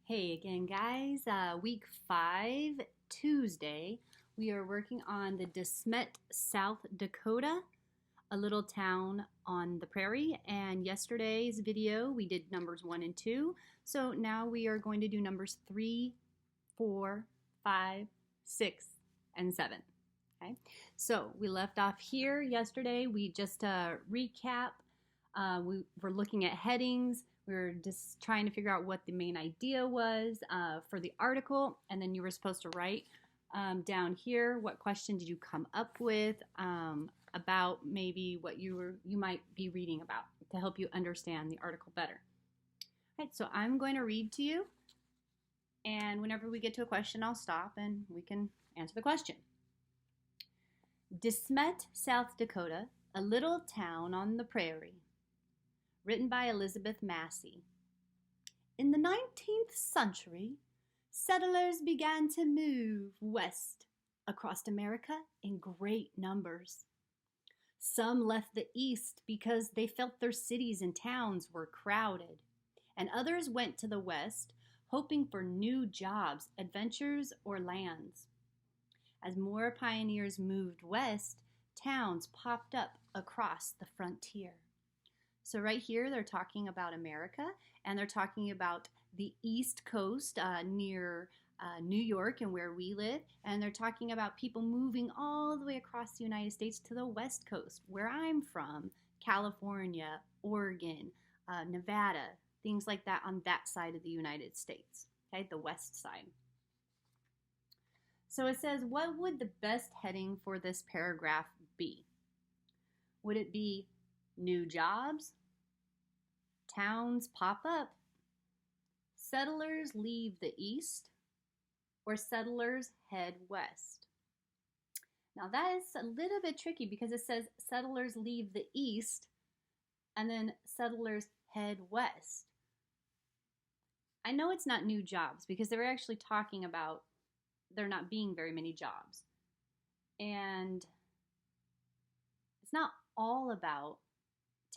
Hey again, guys. Week 5, Tuesday, we are working on the Smet, South Dakota, a little town on the prairie. And yesterday's video, we did numbers 1 and 2. So now we are going to do numbers 3, 4, 5, 6, and 7. Okay, so we left off here yesterday. We just recap. We were looking at headings. We were just trying to figure out what the main idea was for the article, and then you were supposed to write down here what question did you come up with about maybe what you might be reading about to help you understand the article better. All right, so I'm going to read to you, and whenever we get to a question, I'll stop and we can answer the question. De Smet, South Dakota, a little town on the prairie. Written by Elizabeth Massey. In the 19th century, settlers began to move west across America in great numbers. Some left the east because they felt their cities and towns were crowded, and others went to the west hoping for new jobs, adventures, or lands. As more pioneers moved west, towns popped up across the frontier. So right here, they're talking about America, and they're talking about the East Coast near New York and where we live, and they're talking about people moving all the way across the United States to the West Coast, where I'm from, California, Oregon, Nevada, things like that on that side of the United States, okay, the west side. So it says, what would the best heading for this paragraph be? Would it be new jobs, towns pop up, settlers leave the east, or settlers head west? Now that is a little bit tricky because it says settlers leave the east and then settlers head west. I know it's not new jobs because they're actually talking about there not being very many jobs. And it's not all about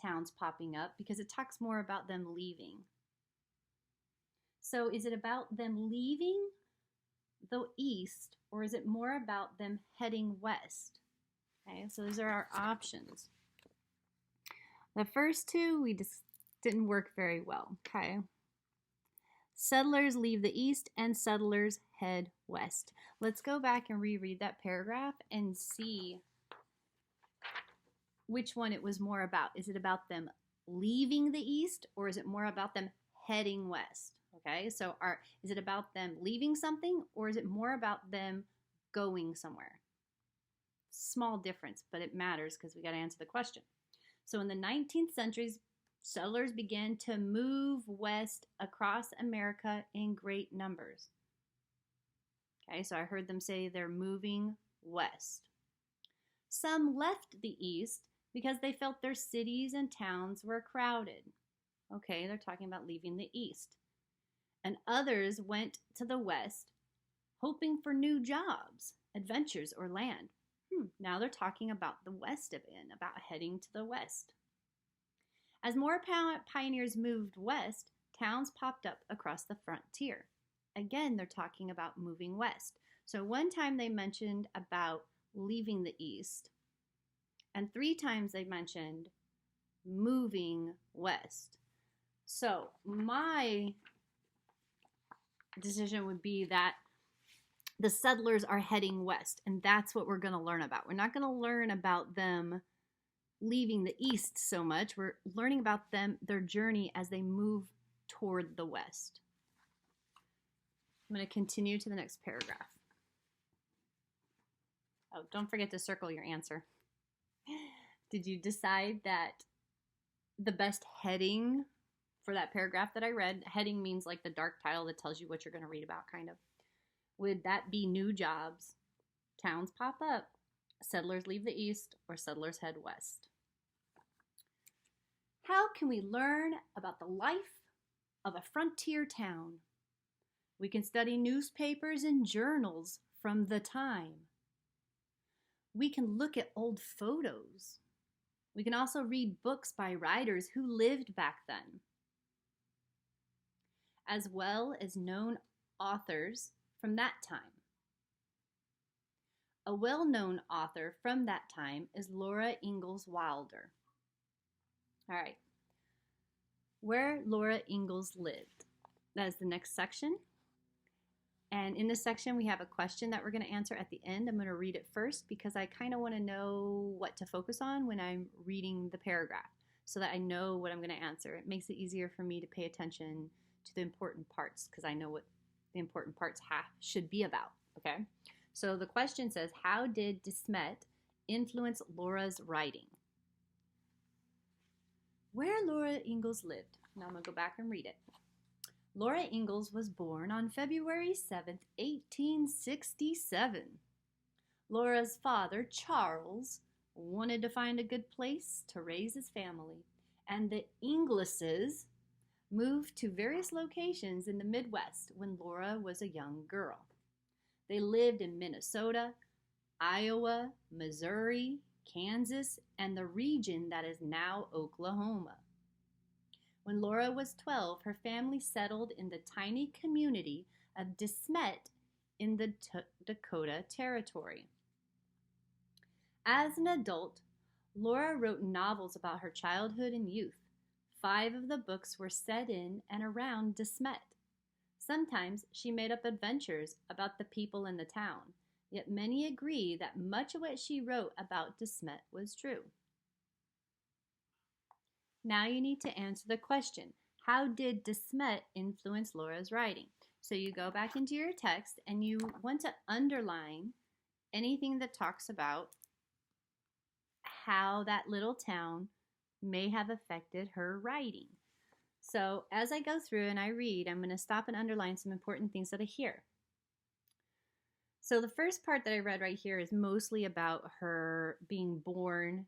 towns popping up because it talks more about them leaving. So is it about them leaving the east, or is it more about them heading west? Okay, so those are our options. The first two we just didn't work very well. Okay. Settlers leave the east and settlers head west. Let's go back and reread that paragraph and see which one it was more about. Is it about them leaving the east, or is it more about them heading west? Okay, so is it about them leaving something, or is it more about them going somewhere? Small difference, but it matters because we got to answer the question. So in the 19th century, settlers began to move west across America in great numbers. Okay, so I heard them say they're moving west. Some left the east because they felt their cities and towns were crowded. Okay, they're talking about leaving the east. And others went to the west, hoping for new jobs, adventures, or land. Now they're talking about the west of it, about heading to the west. As more pioneers moved west, towns popped up across the frontier. Again, they're talking about moving west. So one time they mentioned about leaving the east, and 3 times they mentioned moving west. So my decision would be that the settlers are heading west, and that's what we're going to learn about. We're not going to learn about them leaving the east so much. We're learning about their journey as they move toward the west. I'm going to continue to the next paragraph. Oh, don't forget to circle your answer. Did you decide that the best heading for that paragraph that I read, heading means like the dark title that tells you what you're going to read about, kind of, would that be new jobs, towns pop up, settlers leave the east, or settlers head west? How can we learn about the life of a frontier town? We can study newspapers and journals from the time. We can look at old photos. We can also read books by writers who lived back then. as well as known authors from that time. A well-known author from that time is Laura Ingalls Wilder. All right, where Laura Ingalls lived. That is the next section. And in this section, we have a question that we're going to answer at the end. I'm going to read it first because I kind of want to know what to focus on when I'm reading the paragraph so that I know what I'm going to answer. It makes it easier for me to pay attention to the important parts because I know what the important parts should be about, okay? So the question says, how did De Smet influence Laura's writing? Where Laura Ingalls lived. Now I'm going to go back and read it. Laura Ingalls was born on February 7th, 1867. Laura's father, Charles, wanted to find a good place to raise his family, and the Inglisses moved to various locations in the Midwest when Laura was a young girl. They lived in Minnesota, Iowa, Missouri, Kansas, and the region that is now Oklahoma. When Laura was 12, her family settled in the tiny community of De Smet in the Dakota Territory. As an adult, Laura wrote novels about her childhood and youth. 5 of the books were set in and around De Smet. Sometimes she made up adventures about the people in the town, yet many agree that much of what she wrote about De Smet was true. Now you need to answer the question, how did De Smet influence Laura's writing? So you go back into your text and you want to underline anything that talks about how that little town may have affected her writing. So as I go through and I read, I'm going to stop and underline some important things that I hear. So the first part that I read right here is mostly about her being born.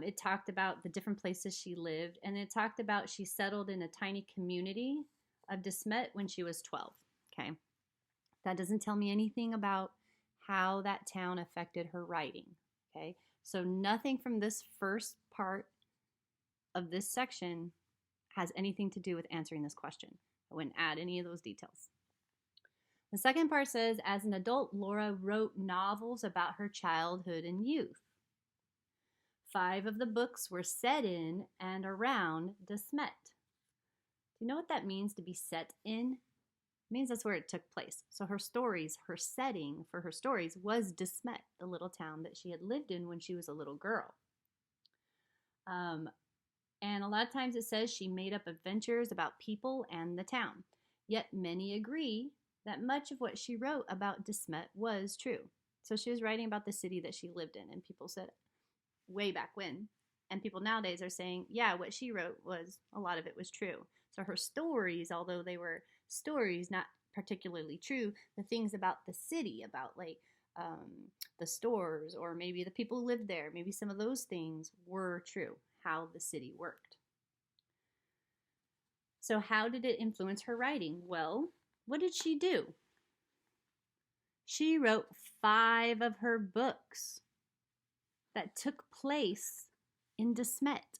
It talked about the different places she lived, and it talked about she settled in a tiny community of De Smet when she was 12. Okay, that doesn't tell me anything about how that town affected her writing. Okay, so nothing from this first part of this section has anything to do with answering this question. I wouldn't add any of those details. The second part says, as an adult, Laura wrote novels about her childhood and youth. 5 of the books were set in and around De Smet. Do you know what that means, to be set in? It means that's where it took place. So her stories, her setting for her stories was De Smet, the little town that she had lived in when she was a little girl. And a lot of times it says she made up adventures about people and the town. Yet many agree that much of what she wrote about De Smet was true. So she was writing about the city that she lived in, and people said way back when. And people nowadays are saying, yeah, what she wrote a lot of it was true. So her stories, although they were stories, not particularly true, the things about the city, about the stores, or maybe the people who lived there, maybe some of those things were true, how the city worked. So how did it influence her writing? Well, what did she do? She wrote 5 of her books that took place in De Smet.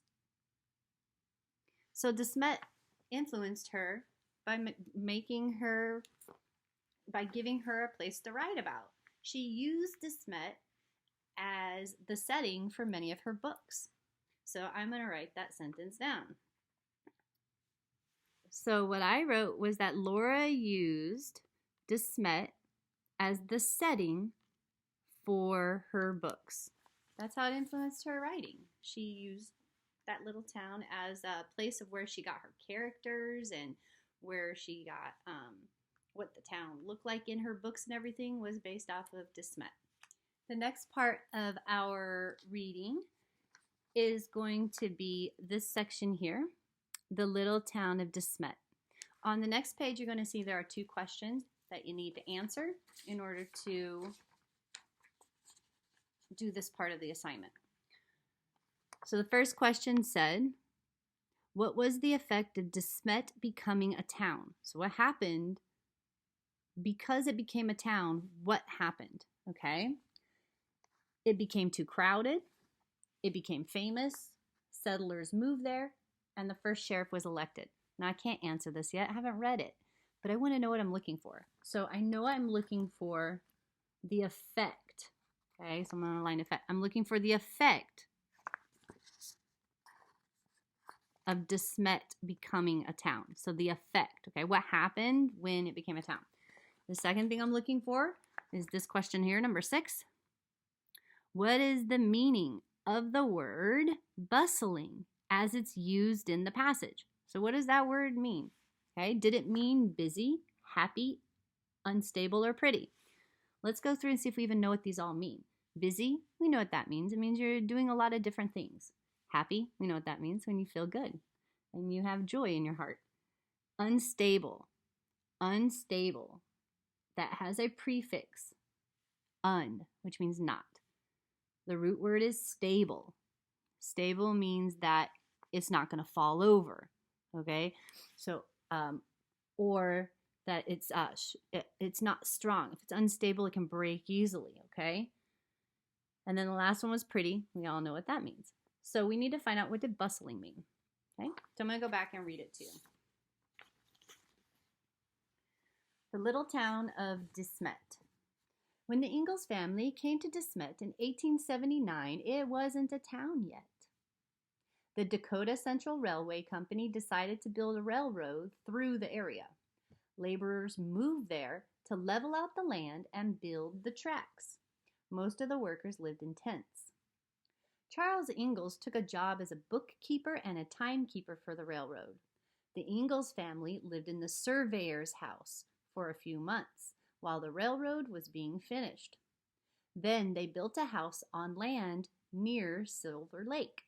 So De Smet influenced her by giving her a place to write about. She used De Smet as the setting for many of her books. So I'm going to write that sentence down. So what I wrote was that Laura used De Smet as the setting for her books. That's how it influenced her writing. She used that little town as a place of where she got her characters, and where she got what the town looked like in her books and everything was based off of De Smet. The next part of our reading is going to be this section here, the little town of De Smet. On the next page, you're going to see there are 2 questions that you need to answer in order to do this part of the assignment. So the first question said, what was the effect of De Smet becoming a town? So what happened because it became a town? What happened? Okay. It became too crowded. It became famous. Settlers moved there, and the first sheriff was elected. Now I can't answer this yet. I haven't read it. but I want to know what I'm looking for. So I know I'm looking for the effect. Okay, so I'm going to line effect. I'm looking for the effect of De Smet becoming a town. So the effect, okay, what happened when it became a town. The second thing I'm looking for is this question here, number 6. What is the meaning of the word bustling as it's used in the passage? So what does that word mean? Okay, did it mean busy, happy, unstable, or pretty? Let's go through and see if we even know what these all mean. Busy, we know what that means. It means you're doing a lot of different things. Happy, we know what that means, when you feel good and you have joy in your heart. Unstable, that has a prefix, un, which means not. The root word is stable. Stable means that it's not going to fall over, okay? So, or that it's not strong. If it's unstable, it can break easily, okay? And then the last one was pretty. We all know what that means. So we need to find out, what did bustling mean, okay? So I'm going to go back and read it to you. The little town of De Smet. When the Ingalls family came to De Smet in 1879, it wasn't a town yet. The Dakota Central Railway Company decided to build a railroad through the area. Laborers moved there to level out the land and build the tracks. Most of the workers lived in tents. Charles Ingalls took a job as a bookkeeper and a timekeeper for the railroad. The Ingalls family lived in the surveyor's house for a few months while the railroad was being finished. Then they built a house on land near Silver Lake,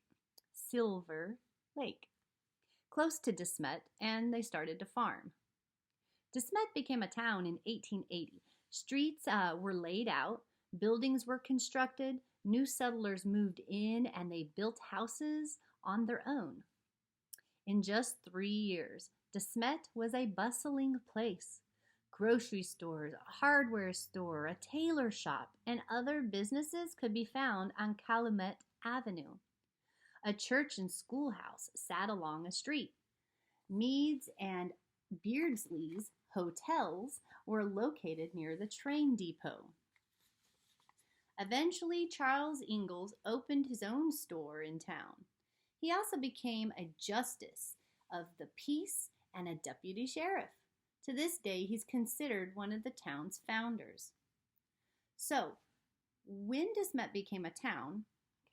close to De Smet, and they started to farm. De Smet became a town in 1880. Streets were laid out, buildings were constructed, new settlers moved in, and they built houses on their own. In just 3 years, De Smet was a bustling place. Grocery stores, a hardware store, a tailor shop, and other businesses could be found on Calumet Avenue. A church and schoolhouse sat along a street. Meads and Beardsley's hotels were located near the train depot. Eventually, Charles Ingalls opened his own store in town. He also became a justice of the peace and a deputy sheriff. To this day, he's considered one of the town's founders. So, when De Smet became a town,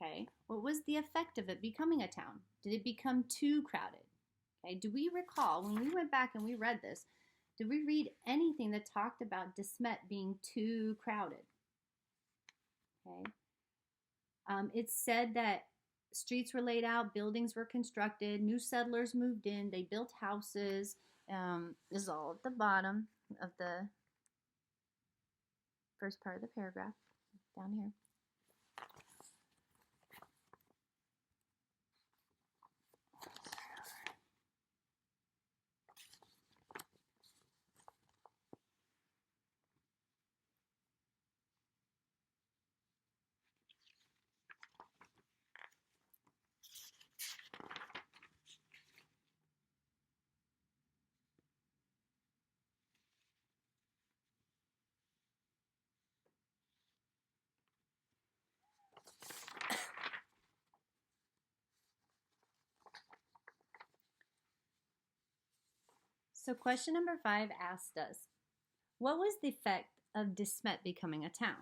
okay, what was the effect of it becoming a town? Did it become too crowded? Okay, do we recall, when we went back and we read this, did we read anything that talked about De Smet being too crowded? Okay. It said that streets were laid out, buildings were constructed, new settlers moved in, they built houses. This is all at the bottom of the first part of the paragraph, down here. So question number 5 asked us, what was the effect of De Smet becoming a town?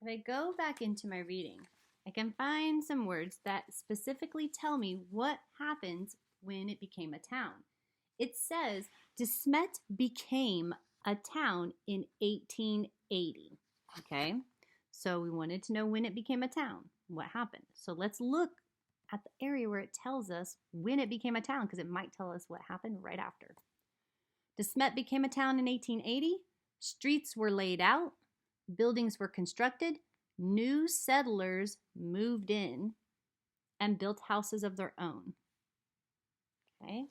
If I go back into my reading, I can find some words that specifically tell me what happens when it became a town. It says De Smet became a town in 1880. Okay, so we wanted to know when it became a town, what happened. So let's look at the area where it tells us when it became a town, because it might tell us what happened right after. De Smet became a town in 1880. Streets were laid out, buildings were constructed, new settlers moved in, and built houses of their own. Okay,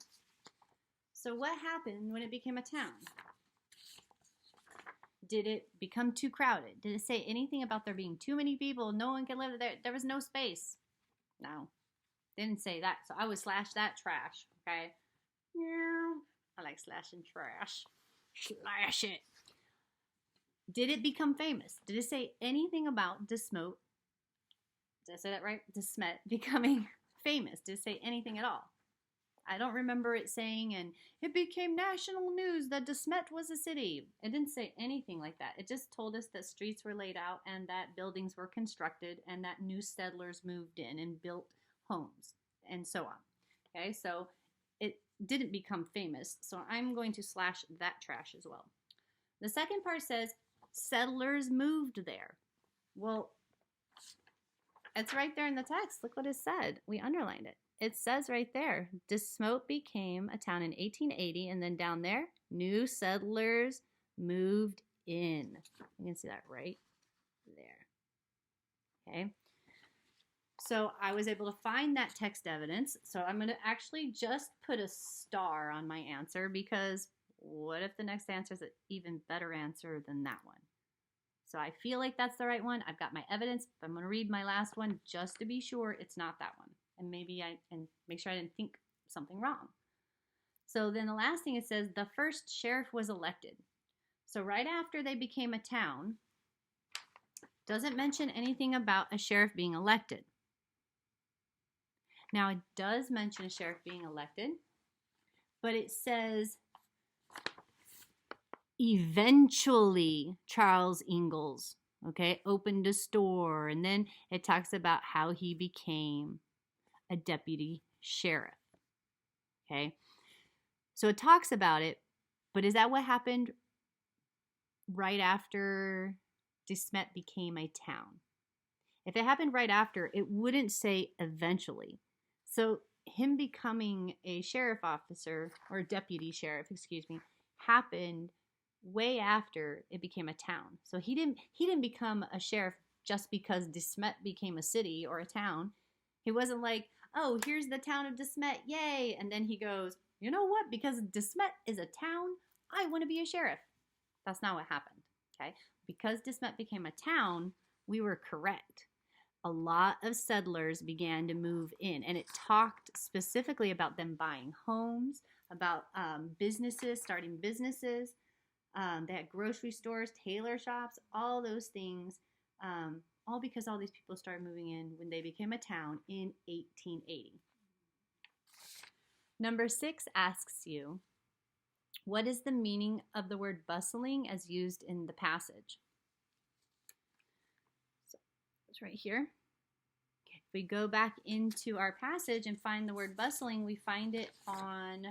so what happened when it became a town? Did it become too crowded? Did it say anything about there being too many people? No one can live there. There was no space. No, didn't say that. So I would slash that trash. Okay. Yeah, I like slashing trash. Slash it. Did it become famous? Did it say anything about Desmote? Did I say that right? Desmet becoming famous. Did it say anything at all? I don't remember it saying, and it became national news that Desmet was a city. It didn't say anything like that. It just told us that streets were laid out and that buildings were constructed and that new settlers moved in and built homes and so on. Okay, so it didn't become famous. So I'm going to slash that trash as well. The second part says settlers moved there. Well, it's right there in the text. Look what it said. We underlined it. It says right there, Desmote became a town in 1880, and then down there, new settlers moved in. You can see that right there. Okay. So I was able to find that text evidence. So I'm going to actually just put a star on my answer, because what if the next answer is an even better answer than that one? So I feel like that's the right one. I've got my evidence. But I'm going to read my last one just to be sure it's not that one. And maybe I can make sure I didn't think something wrong. So then the last thing it says, the first sheriff was elected. So right after they became a town, doesn't mention anything about a sheriff being elected. Now it does mention a sheriff being elected, but it says eventually Charles Ingalls, okay, opened a store, and then it talks about how he became a deputy sheriff. Okay, so it talks about it, but is that what happened right after Desmet became a town? If it happened right after, it wouldn't say eventually. So him becoming a sheriff officer, or deputy sheriff, excuse me, happened way after it became a town. So he didn't become a sheriff just because Desmet became a city or a town. He wasn't like, oh, here's the town of Desmet, yay. And then he goes, you know what? Because Desmet is a town, I want to be a sheriff. That's not what happened, okay? Because Desmet became a town, we were correct. A lot of settlers began to move in, and it talked specifically about them buying homes, about businesses, starting businesses. They had grocery stores, tailor shops, all those things. All because all these people started moving in when they became a town in 1880. Number 6 asks you, what is the meaning of the word bustling as used in the passage? So it's right here. Okay. If we go back into our passage and find the word bustling, we find it on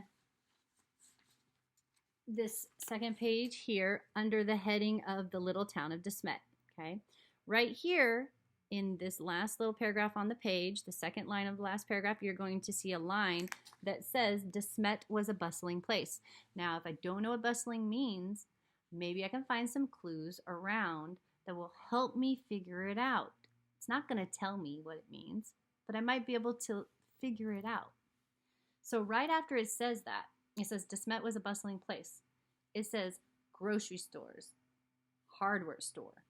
this second page here under the heading of the little town of Desmet. Okay. Right here in this last little paragraph on the page, the second line of the last paragraph, you're going to see a line that says Desmet was a bustling place. Now, if I don't know what bustling means, maybe I can find some clues around that will help me figure it out. It's not going to tell me what it means, but I might be able to figure it out. So right after it says that, it says Desmet was a bustling place. It says grocery stores, hardware store,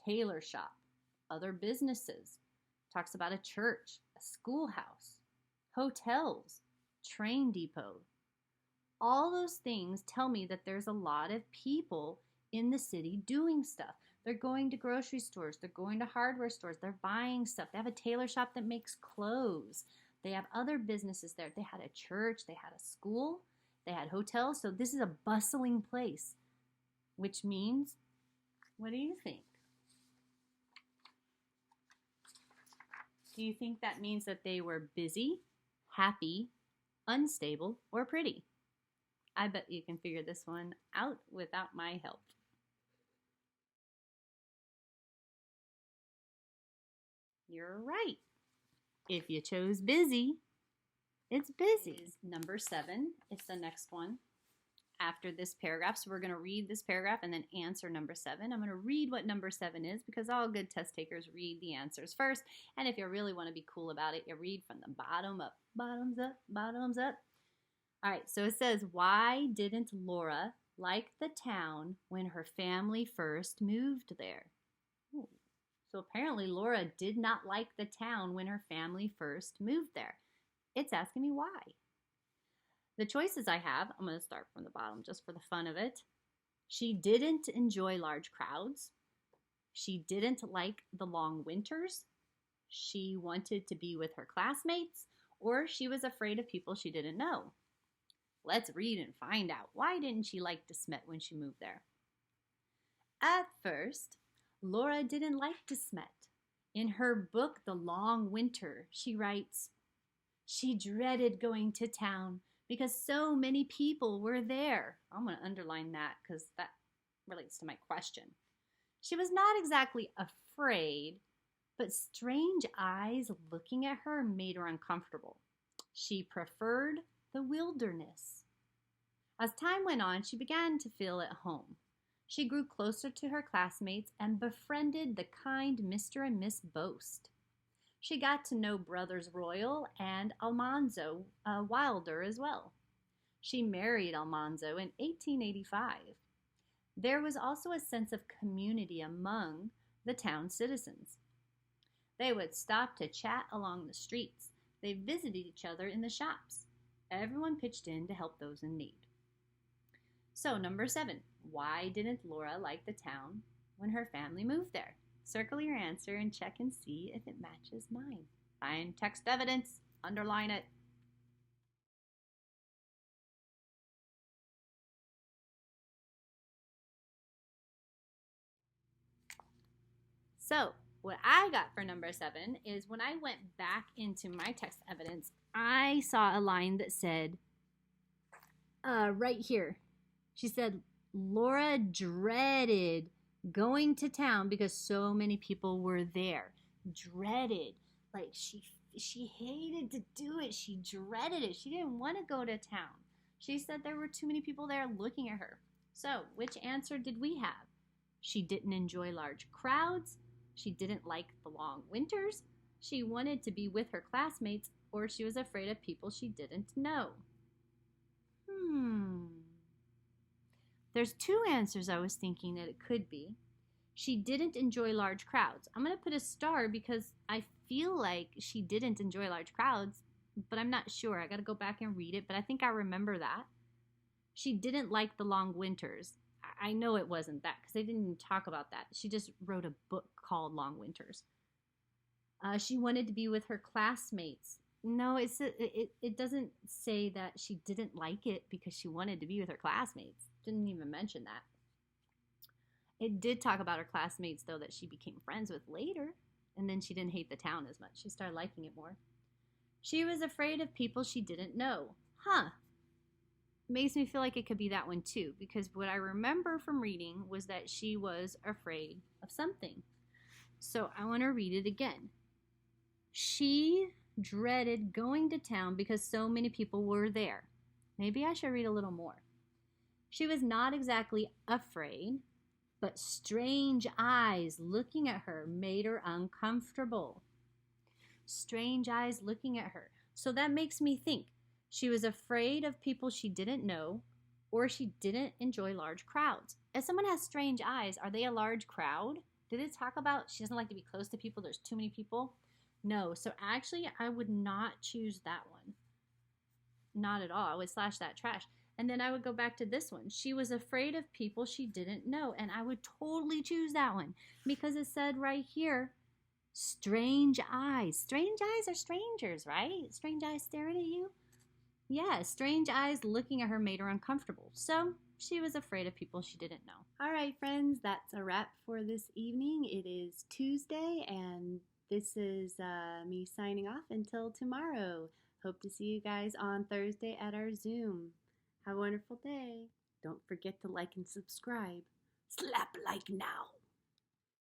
tailor shop, other businesses. Talks about a church, a schoolhouse, hotels, train depot. All those things tell me that there's a lot of people in the city doing stuff. They're going to grocery stores, they're going to hardware stores, they're buying stuff. They have a tailor shop that makes clothes. They have other businesses there. They had a church, they had a school, they had hotels. So this is a bustling place, which means, what do you think? Do you think that means that they were busy, happy, unstable, or pretty? I bet you can figure this one out without my help. You're right. If you chose busy, it's busy. Number 7, it's the next one after this paragraph. So we're going to read this paragraph and then answer number 7. I'm going to read what number 7 is, because all good test takers read the answers first. And if you really want to be cool about it, you read from the bottom up. Bottoms up, bottoms up. All right, so it says, why didn't Laura like the town when her family first moved there? Ooh. So apparently Laura did not like the town when her family first moved there. It's asking me why. The choices I have, I'm going to start from the bottom just for the fun of it. She didn't enjoy large crowds. She didn't like the long winters. She wanted to be with her classmates, or she was afraid of people she didn't know. Let's read and find out. Why didn't she like De Smet when she moved there? At first, Laura didn't like De Smet. In her book, The Long Winter, she writes, she dreaded going to town because so many people were there. I'm going to underline that because that relates to my question. She was not exactly afraid, but strange eyes looking at her made her uncomfortable. She preferred the wilderness. As time went on, she began to feel at home. She grew closer to her classmates and befriended the kind Mr. and Miss Boast. She got to know Brothers Royal and Almanzo Wilder as well. She married Almanzo in 1885. There was also a sense of community among the town citizens. They would stop to chat along the streets. They visited each other in the shops. Everyone pitched in to help those in need. So, number 7, why didn't Laura like the town when her family moved there? Circle your answer and check and see if it matches mine. Find text evidence, underline it. So, what I got for number 7 is when I went back into my text evidence, I saw a line that said, right here, she said, Laura dreaded going to town because so many people were there. Dreaded. Like she hated to do it. She dreaded it. She didn't want to go to town. She said there were too many people there looking at her. So, which answer did we have? She didn't enjoy large crowds. She didn't like the long winters. She wanted to be with her classmates, or she was afraid of people she didn't know. There's 2 answers I was thinking that it could be. She didn't enjoy large crowds. I'm going to put a star because I feel like she didn't enjoy large crowds, but I'm not sure. I got to go back and read it, but I think I remember that. She didn't like the long winters. I know it wasn't that because they didn't even talk about that. She just wrote a book called Long Winters. She wanted to be with her classmates. No, it doesn't say that she didn't like it because she wanted to be with her classmates. Didn't even mention that. It did talk about her classmates, though, that she became friends with later, and then she didn't hate the town as much. She started liking it more. She was afraid of people she didn't know. Makes me feel like it could be that one, too, because what I remember from reading was that she was afraid of something. So I want to read it again. She dreaded going to town because so many people were there. Maybe I should read a little more. She was not exactly afraid, but strange eyes looking at her made her uncomfortable. Strange eyes looking at her. So that makes me think she was afraid of people she didn't know, or she didn't enjoy large crowds. If someone has strange eyes, are they a large crowd? Did it talk about she doesn't like to be close to people, there's too many people? No, so actually I would not choose that one. Not at all. I would slash that trash. And then I would go back to this one. She was afraid of people she didn't know. And I would totally choose that one because it said right here, strange eyes. Strange eyes are strangers, right? Strange eyes staring at you. Yeah, strange eyes looking at her made her uncomfortable. So she was afraid of people she didn't know. All right, friends, that's a wrap for this evening. It is Tuesday, and this is me signing off until tomorrow. Hope to see you guys on Thursday at our Zoom. Have a wonderful day. Don't forget to like and subscribe. Slap like now.